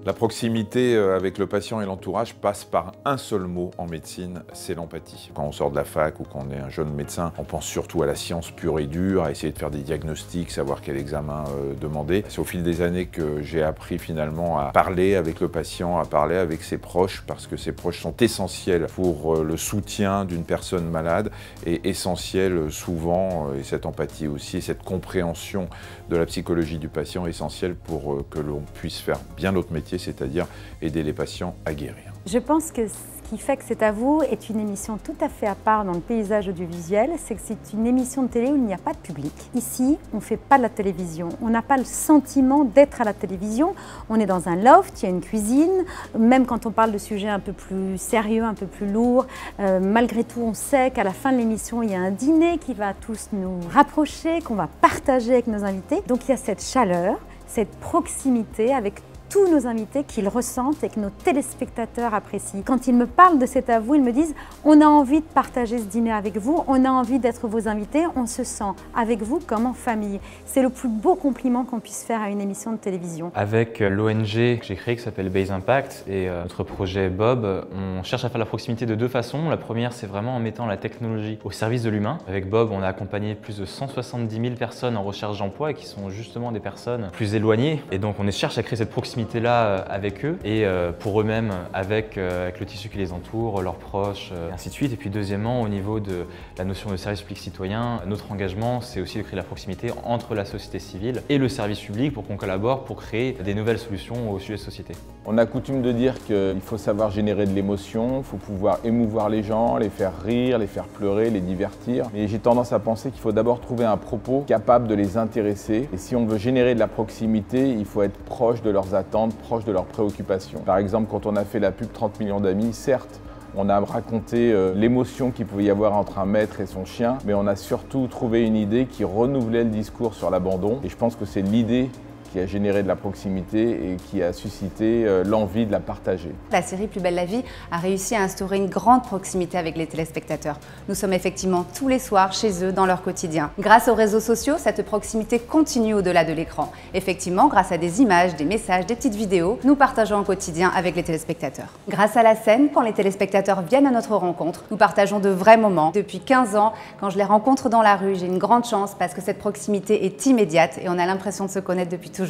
La proximité avec le patient et l'entourage passe par un seul mot en médecine, c'est l'empathie. Quand on sort de la fac ou qu'on est un jeune médecin, on pense surtout à la science pure et dure, à essayer de faire des diagnostics, savoir quel examen demander. C'est au fil des années que j'ai appris finalement à parler avec le patient, à parler avec ses proches, parce que ses proches sont essentiels pour le soutien d'une personne malade et essentiels souvent, et cette empathie aussi, et cette compréhension de la psychologie du patient est essentielle pour que l'on puisse faire bien notre métier, c'est-à-dire aider les patients à guérir. Je pense que ce qui fait que C'est à vous est une émission tout à fait à part dans le paysage audiovisuel, c'est que c'est une émission de télé où il n'y a pas de public. Ici, on ne fait pas de la télévision, on n'a pas le sentiment d'être à la télévision, on est dans un loft, il y a une cuisine, même quand on parle de sujets un peu plus sérieux, un peu plus lourds, malgré tout on sait qu'à la fin de l'émission, il y a un dîner qui va tous nous rapprocher, qu'on va partager avec nos invités. Donc il y a cette chaleur, cette proximité avec tous nos invités qu'ils ressentent et que nos téléspectateurs apprécient. Quand ils me parlent de C'est à vous, ils me disent « on a envie de partager ce dîner avec vous, on a envie d'être vos invités, on se sent avec vous comme en famille ». C'est le plus beau compliment qu'on puisse faire à une émission de télévision. Avec l'ONG que j'ai créée qui s'appelle Base Impact et notre projet Bob, on cherche à faire la proximité de deux façons. La première, c'est vraiment en mettant la technologie au service de l'humain. Avec Bob, on a accompagné plus de 170 000 personnes en recherche d'emploi et qui sont justement des personnes plus éloignées. Et donc on cherche à créer cette proximité là avec eux et pour eux-mêmes avec le tissu qui les entoure, leurs proches, et ainsi de suite. Et puis deuxièmement, au niveau de la notion de service public citoyen, notre engagement, c'est aussi de créer la proximité entre la société civile et le service public pour qu'on collabore pour créer des nouvelles solutions au sujet de société. On a coutume de dire qu'il faut savoir générer de l'émotion, il faut pouvoir émouvoir les gens, les faire rire, les faire pleurer, les divertir. Mais j'ai tendance à penser qu'il faut d'abord trouver un propos capable de les intéresser. Et si on veut générer de la proximité, il faut être proche de leurs attentes, proche de leurs préoccupations. Par exemple, quand on a fait la pub 30 millions d'amis, certes, on a raconté l'émotion qu'il pouvait y avoir entre un maître et son chien, mais on a surtout trouvé une idée qui renouvelait le discours sur l'abandon. Et je pense que c'est l'idée qui a généré de la proximité et qui a suscité l'envie de la partager. La série Plus belle la vie a réussi à instaurer une grande proximité avec les téléspectateurs. Nous sommes effectivement tous les soirs chez eux dans leur quotidien. Grâce aux réseaux sociaux, cette proximité continue au-delà de l'écran. Effectivement, grâce à des images, des messages, des petites vidéos, nous partageons au quotidien avec les téléspectateurs. Grâce à la scène, quand les téléspectateurs viennent à notre rencontre, nous partageons de vrais moments. Depuis 15 ans, quand je les rencontre dans la rue, j'ai une grande chance parce que cette proximité est immédiate et on a l'impression de se connaître depuis toujours.